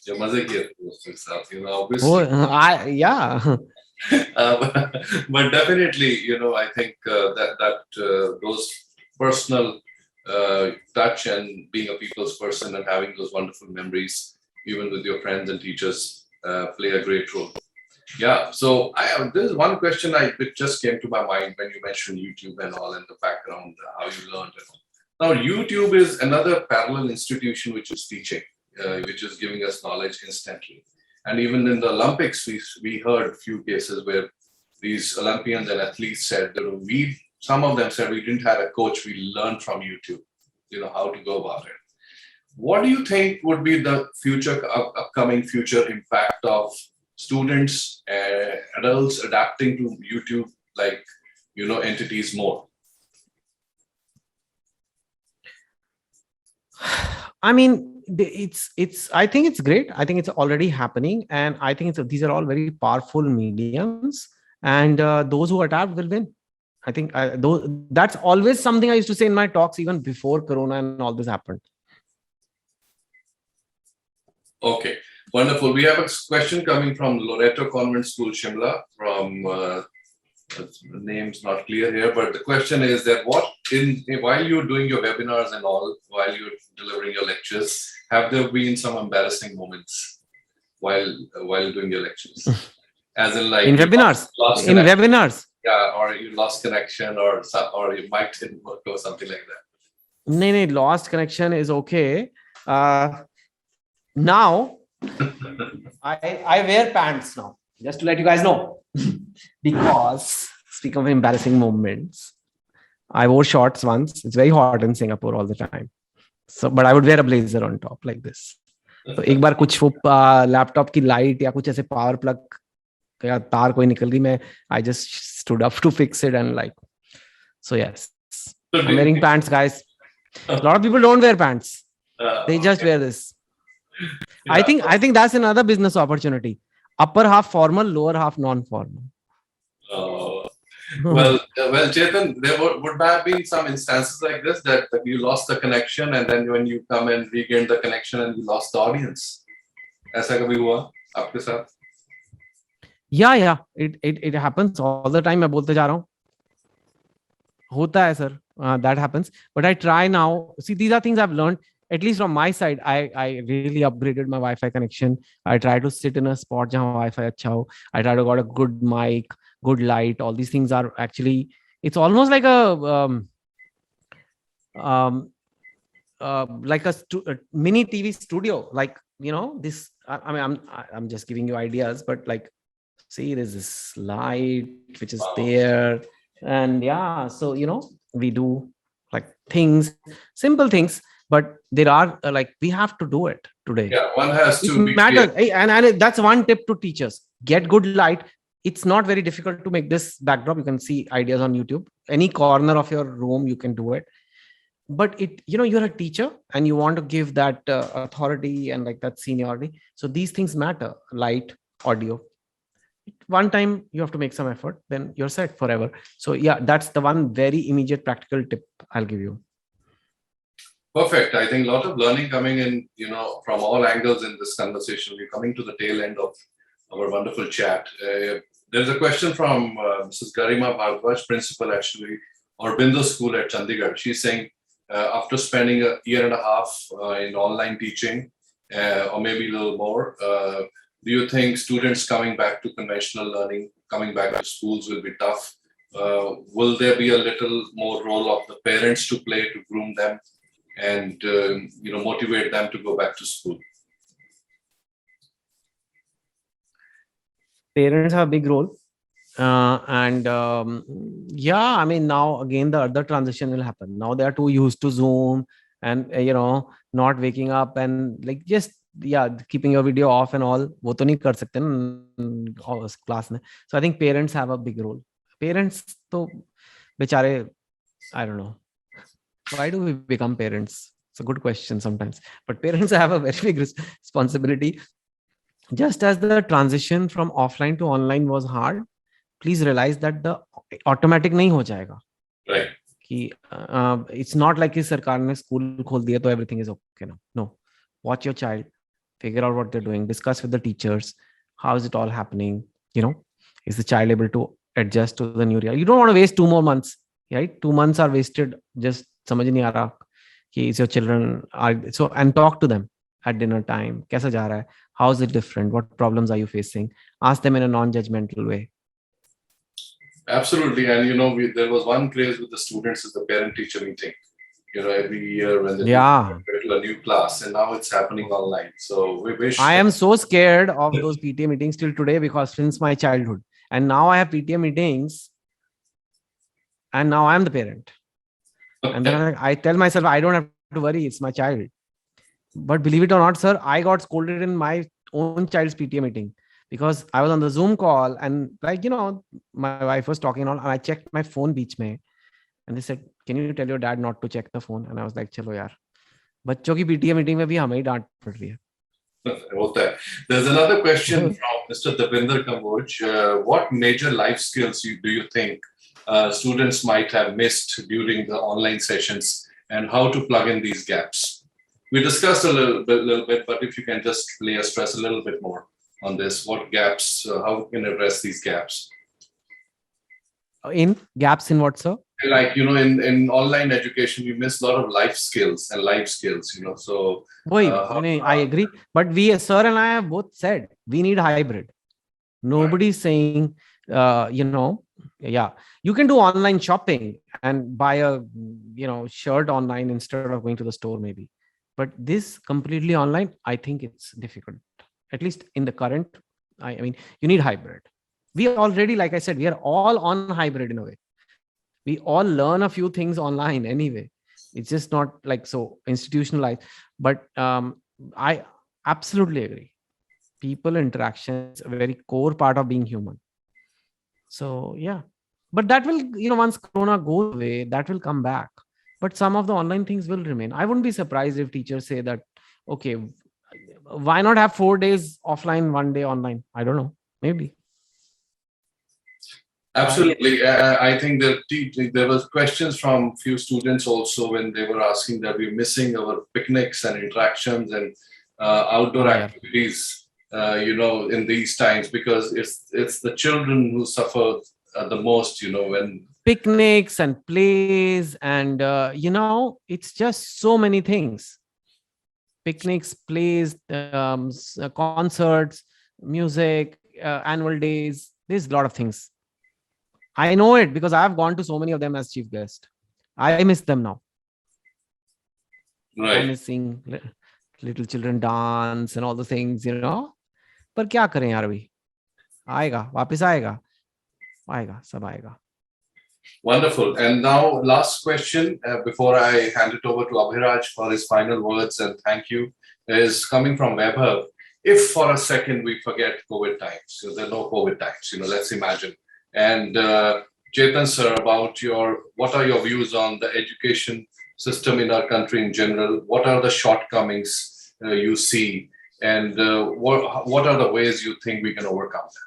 जो मजे किए थे दोस्तों के साथ, you know, obviously. Yeah. But definitely, you know, I think that those personal touch and being a people's person and having those wonderful memories, even with your friends and teachers, play a great role. Yeah. So there's one question it just came to my mind when you mentioned YouTube and all, and the background, how you learned and all. Now, YouTube is another parallel institution which is teaching, which is giving us knowledge instantly. And even in the Olympics, we heard a few cases where these Olympians and athletes said that some of them said we didn't have a coach, we learned from YouTube, you know, how to go about it. What do you think would be the upcoming future impact of students, adults adapting to YouTube, like, you know, entities more? I mean, I think it's great. I think it's already happening, and I think these are all very powerful mediums, and those who adapt will win. I think that's always something I used to say in my talks even before Corona and all this happened. Okay, wonderful. We have a question coming from Loreto Convent School, Shimla, from the name's not clear here, but the question is that while you're doing your webinars and all, while you're delivering your lectures, have there been some embarrassing moments while doing your lectures? As in, like, in webinars, webinars. Yeah, or you lost connection, or your mic didn't work, or something like that. No, lost connection is okay. Now, I wear pants now, just to let you guys know. Because, speaking of embarrassing moments, I wore shorts once. It's very hot in Singapore all the time. So, but I would wear a blazer on top like this. So, एक बार कुछ वो laptop की light या कुछ ऐसे power plug का तार कोई निकल गई, मैं I just stood up to fix it and like, so yes, I'm wearing pants, guys. A lot of people don't wear pants. They just wear this. Yeah. I think that's another business opportunity. Upper half formal, lower half non-formal. Well, Chetan, there would have been some instances like this that you lost the connection, and then when you come and regain the connection and you lost the audience. ऐसा कभी हुआ आपके साथ? Yeah, it happens all the time. मैं बोलते जा रहा हूँ. होता है, sir. That happens. But I try now. See, these are things I've learned. At least from my side, I really upgraded my Wi-Fi connection. I try to sit in a spot where Wi-Fi अच्छा हो. I try to got a good mic, good light. All these things are actually, it's almost like a mini TV studio. Like, you know, this. I mean, I'm just giving you ideas, but like, see, there's this light which is there, and yeah. So you know, we do like things, simple things. But there are we have to do it today. Yeah, one has to matter. And that's one tip to teachers. Get good light. It's not very difficult to make this backdrop. You can see ideas on YouTube. Any corner of your room, you can do it. But you're a teacher and you want to give that authority and like that seniority. So these things matter. Light, audio. One time you have to make some effort, then you're set forever. So yeah, that's the one very immediate practical tip I'll give you. Perfect. I think a lot of learning coming in, from all angles in this conversation. We're coming to the tail end of our wonderful chat. There's a question from Mrs. Garima Bhardwaj, principal at Aurobindo School at Chandigarh. She's saying, after spending a year and a half in online teaching, or maybe a little more, do you think students coming back to conventional learning, coming back to schools will be tough? Will there be a little more role of the parents to play to groom them and motivate them to go back to school? Parents have a big role. I mean, now again, the other transition will happen. Now they are too used to Zoom and, not waking up and like just keeping your video off and all, वो तो नहीं कर सकते ना class में. So I think parents have a big role. Parents तो बेचारे, I don't know. Why do we become parents? It's a good question sometimes. But parents have a very big responsibility. Just as the transition from offline to online was hard, please realize that the automatic नहीं हो जाएगा. Right. कि it's not like कि सरकार ने school खोल दिया तो everything is okay now. No. Watch your child. Figure out what they're doing. Discuss with the teachers. How is it all happening? Is the child able to adjust to the new reality? You don't want to waste 2 more months. Right? 2 months are wasted. Just समझ नहीं आ रहा कि is your children so, and talk to them at dinner time. कैसा जा रहा है? How is it different? What problems are you facing? Ask them in a non-judgmental way. Absolutely. And there was one craze with the students is the parent-teacher meeting. Every year when they a new class, and now it's happening online. So we wish. I am so scared of those PTA meetings till today because since my childhood, and now I have PTA meetings, and now I'm the parent. Okay. And then I tell myself I don't have to worry, it's my child. But believe it or not, sir, I got scolded in my own child's PTA meeting because I was on the Zoom call and my wife was talking on, and I checked my phone beach mein, and they said, can you tell your dad not to check the phone? And I was like, chalo yaar. बच्चों की PTA meeting में भी हमें ही डांट पड़ रही है. There's another question from Mr. Devinder Kamboj. What major life skills do you think students might have missed during the online sessions, and how to plug in these gaps? We discussed a little bit, but if you can just lay a stress a little bit more on this, what gaps, how we can address these gaps? In gaps in what, sir? Like, in online education, we miss a lot of life skills. So. I agree. But we, sir and I have both said, we need hybrid. Nobody's saying, you can do online shopping and buy a, shirt online instead of going to the store maybe. But this completely online, I think it's difficult. At least in the current, you need hybrid. We already, like I said, we are all on hybrid in a way. We all learn a few things online anyway. It's just not like so institutionalized. But I absolutely agree. People interaction is a very core part of being human. So yeah, but that will, once Corona goes away, that will come back. But some of the online things will remain. I wouldn't be surprised if teachers say that, okay, why not have 4 days offline, 1 day online? I don't know, maybe. Absolutely. I think that there was questions from few students also when they were asking that we're missing our picnics and interactions and outdoor activities, in these times, because it's the children who suffer the most, when picnics and plays and, it's just so many things. Picnics, plays, concerts, music, annual days. There's a lot of things. I know it because I've gone to so many of them as chief guest. I miss them now. Right. I'm missing little children dance and all the things, पर क्या करें यार अभी? आएगा, वापस आएगा, सब आएगा. Wonderful. And now last question before I hand it over to Abhiraj for his final words and thank you is coming from Webhub. If for a second we forget COVID times, there are no COVID times, let's imagine. And Chetan sir, what are your views on the education system in our country in general? What are the shortcomings you see? And what are the ways you think we can overcome that?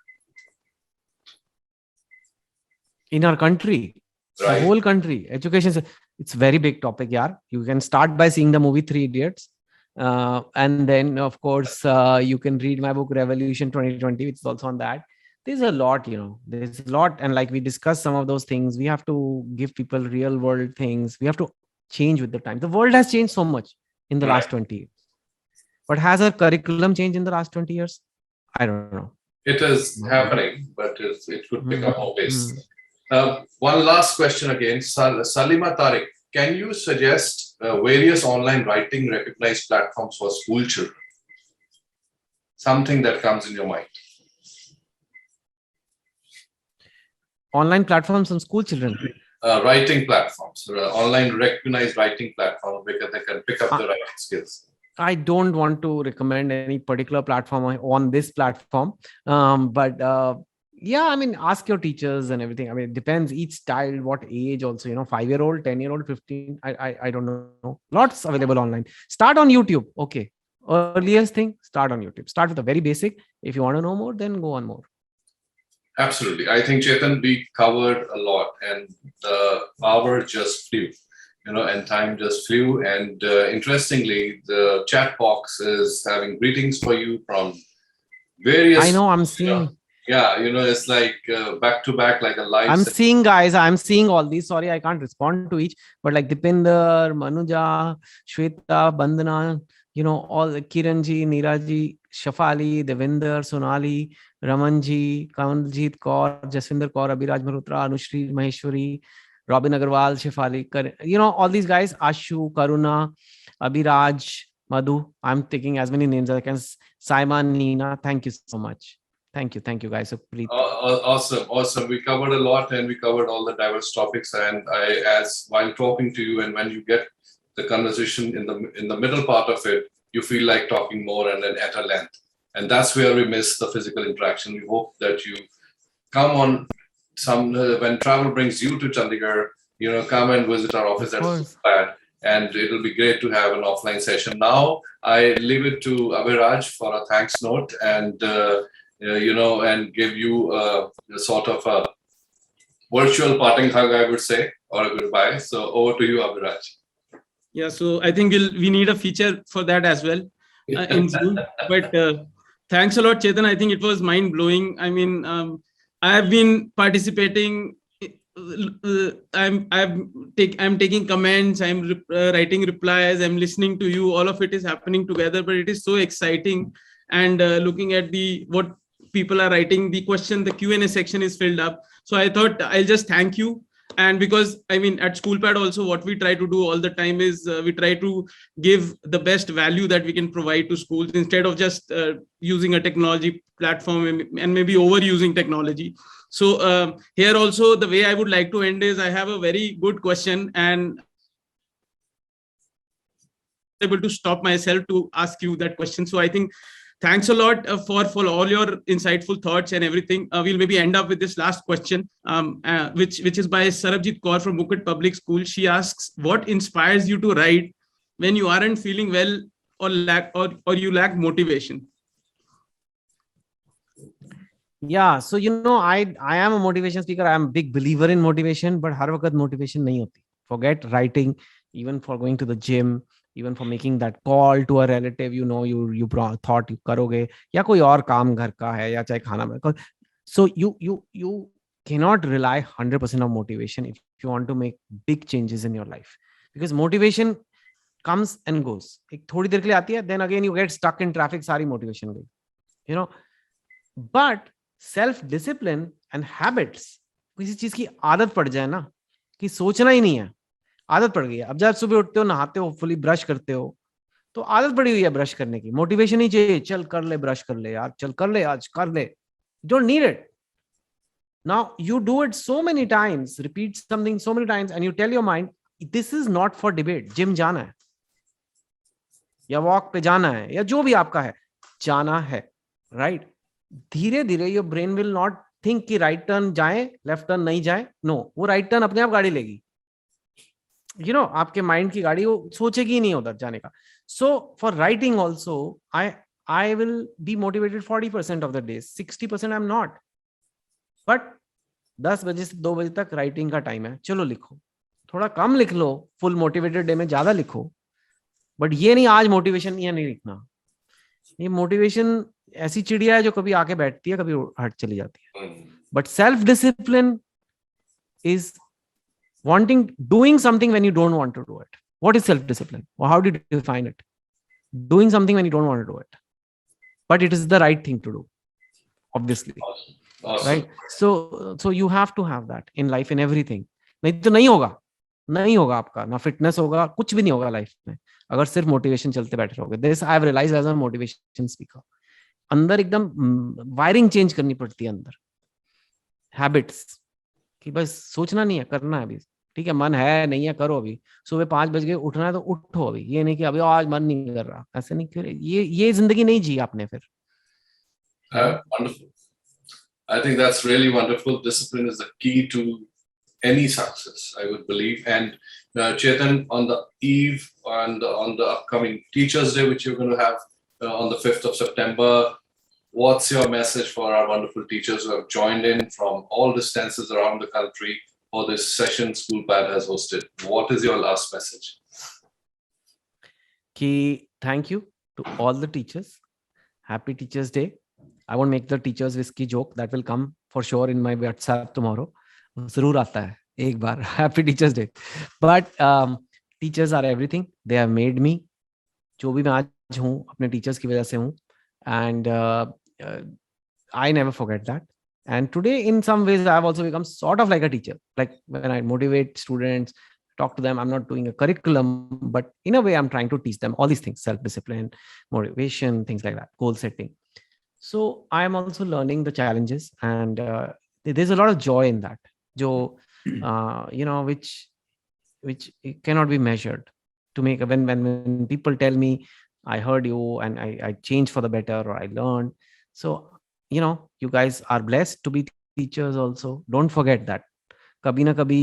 In our country, right. The whole country, education, it's a very big topic, yaar. You can start by seeing the movie 3 Idiots. And then, of course, you can read my book, Revolution 2020, which is also on that. There's a lot, there's a lot. And like we discussed some of those things, we have to give people real world things. We have to change with the time. The world has changed so much in the last 20 years. But has our curriculum changed in the last 20 years? I don't know. It is happening, but it could pick up more pace. One last question again. Salima Tariq, can you suggest various online writing recognized platforms for school children? Something that comes in your mind. Online platforms on school children? Writing platforms, online recognized writing platforms, because they can pick up the writing skills. I don't want to recommend any particular platform on this platform. But yeah, I mean, ask your teachers and everything. I mean, it depends each child, what age also, 5-year-old, 10-year-old, 15. I don't know. Lots available online. Start on YouTube. Okay. Earliest thing, start on YouTube. Start with a very basic. If you want to know more, then go on more. Absolutely. I think, Chetan, we covered a lot, and the hour just flew, and time just flew. And interestingly, the chat box is having greetings for you from various. I know, I'm seeing. Yeah, it's like back to back, like a live. I'm seeing, guys. I'm seeing all these. Sorry, I can't respond to each, but like Dipinder, Manuja, Shweta, Bandana, all Kiranji, Neeraji, Shafali, Devinder, Sonali, Ramanji, Kamaljeet Kaur, Jaswinder Kaur, Abhiraj Malhotra, Anushri Maheshwari, Robin Agarwal, Shefali, all these guys, Ashu, Karuna, Abhiraj, Madhu. I'm taking as many names as I can. Simon, Nina, thank you so much. Thank you guys. So awesome. We covered a lot, and we covered all the diverse topics. And while talking to you, and when you get the conversation in the middle part of it, you feel like talking more and then at a length. And that's where we miss the physical interaction. We hope that you come on when travel brings you to Chandigarh, come and visit our office at SchoolPad, and it'll be great to have an offline session. Now, I leave it to Abhiraj for a thanks note and and give you a sort of a virtual parting hug, I would say, or a goodbye. So over to you, Abhiraj. Yeah, so I think we need a feature for that as well in Zoom. But thanks a lot, Chetan. I think it was mind blowing. I mean, I have been participating. I'm taking comments. I'm writing replies. I'm listening to you. All of it is happening together. But it is so exciting. And looking at what people are writing, the Q&A section is filled up. So I thought I'll just thank you. And because, I mean, at SchoolPad also, what we try to do all the time is we try to give the best value that we can provide to schools instead of just using a technology platform and maybe overusing technology. So here also, the way I would like to end is I have a very good question and able to stop myself to ask you that question. So I think thanks a lot for all your insightful thoughts and everything. We'll maybe end up with this last question, which is by Sarabjit Kaur from Bukit Public School. She asks, what inspires you to write when you aren't feeling well or you lack motivation? Yeah, so I am a motivation speaker. I am a big believer in motivation, but har waqt motivation nahi hoti. Forget writing, even for going to the gym, even for making that call to a relative, you thought you karoge, ya koi aur kaam ghar ka hai, ya chahe khana mein. So you cannot rely 100% on motivation if you want to make big changes in your life, because motivation comes and goes. Ek thodi der ke liye aati hai, then again you get stuck in traffic, sari motivation gayi. But self discipline and habits, किसी चीज की आदत पड़ जाए ना कि सोचना ही नहीं है, आदत पड़ गई है. अब जब सुबह उठते हो, नहाते हो, फुली ब्रश करते हो, तो आदत पड़ी हुई है ब्रश करने की. मोटिवेशन ही चाहिए, चल कर ले, ब्रश कर ले यार, चल कर ले, आज कर ले. Don't need it. Now you do it so many times, repeat something so many times, and you tell your mind, this is not for debate. Gym जाना है या वॉक पे जाना है या जो भी आपका है, जाना है, right? धीरे धीरे your brain will not think कि राइट टर्न जाए, लेफ्ट टर्न नहीं जाए. नो, वो राइट टर्न अपने आप गाड़ी लेगी. आपके माइंड की गाड़ी वो सोचेगी ही नहीं उधर जाने का. So for writing also I will be motivated 40% of the day, 60% I am not. But 10 बजे से 2 बजे तक राइटिंग का टाइम है, चलो लिखो. थोड़ा कम लिख लो, फुल मोटिवेटेड डे में ज्यादा लिखो, बट ये नहीं आज मोटिवेशन ये नहीं लिखना. ये मोटिवेशन ऐसी चिड़िया है जो कभी आके बैठती है, कभी हट चली जाती है. But self discipline is doing something when you don't want to do it. What is self discipline? Or how do you define it? Doing something when you don't want to do it, but it is the right thing to do, obviously. Awesome. Right? So you have to have that in life, in everything. नहीं तो नहीं होगा आपका, ना fitness होगा, कुछ भी नहीं होगा लाइफ में अगर सिर्फ मोटिवेशन चलते बैठे रहोगे. This I have realised as a motivation speaker. अंदर एकदम वायरिंग चेंज करनी पड़ती है, अंदर हैबिट्स, कि बस सोचना नहीं है, करना है. अभी ठीक है, मन है नहीं है करो, अभी सुबह 5 बज गए उठना है तो उठो अभी, ये नहीं कि अभी आज मन नहीं कर रहा, ऐसे नहीं क्यों, ये जिंदगी नहीं जी आपने फिर। Wonderful. I think that's really wonderful. Discipline is the key to any success, I would believe. And Chetan, on the eve and on the upcoming Teachers' Day, which you're going to have on the 5th of September, what's your message for our wonderful teachers who have joined in from all distances around the country for this session SchoolPad has hosted? What is your last message? Thank you to all the teachers. Happy Teachers' Day. I won't make the teachers whiskey joke. That will come for sure in my WhatsApp tomorrow. जरूर आता है एक बार. Happy Teachers' Day. But teachers are everything. They have made me. जो भी मैं आज हूँ अपने teachers की वजह से हूँ. And I never forget that. And today, in some ways, I have also become sort of like a teacher. Like when I motivate students, talk to them, I'm not doing a curriculum, but in a way, I'm trying to teach them all these things: self-discipline, motivation, things like that, goal setting. So I am also learning the challenges, and there's a lot of joy in that. Which cannot be measured. To make when people tell me, I heard you and I changed for the better, or I learned. So you guys are blessed to be teachers also. Don't forget that. कभी ना कभी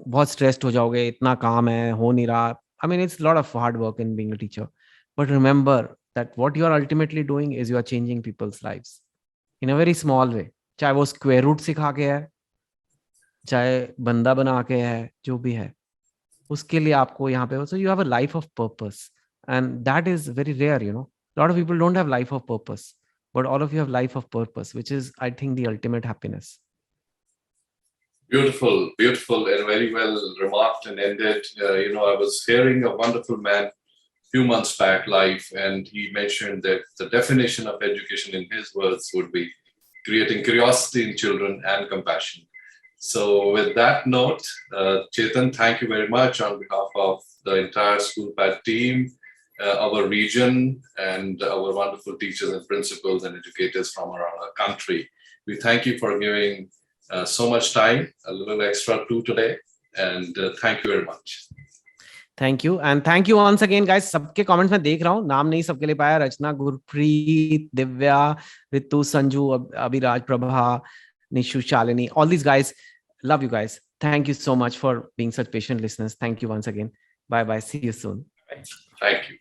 बहुत stressed हो जाओगे, इतना काम है, हो नहीं रहा. I mean, it's a lot of hard work in being a teacher. But remember that what you are ultimately doing is you are changing people's lives in a very small way. चाहे वो square root सिखा के है, चाहे बंदा बना के है, जो भी है, उसके लिए आपको यहाँ पे. So you have a life of purpose, and that is very rare. A lot of people don't have life of purpose, but all of you have life of purpose, which is, I think, the ultimate happiness. Beautiful, beautiful, and very well remarked and ended. I was hearing a wonderful man few months back live, and he mentioned that the definition of education in his words would be creating curiosity in children and compassion. So with that note, Chetan, thank you very much on behalf of the entire SchoolPad team, our region, and our wonderful teachers and principals and educators from around our country. We thank you for giving so much time, a little extra too today, and thank you very much. Thank you, and thank you once again, guys. सबके comments मैं देख रहा हूँ, नाम नहीं सबके लिए पाया. रचना, Gurpreet, Divya, Ritu, Sanju, Abhiraj, Prabha, Nishu, Shalini, all these guys. Love you guys. Thank you so much for being such patient listeners. Thank you once again. Bye bye. See you soon. Thank you.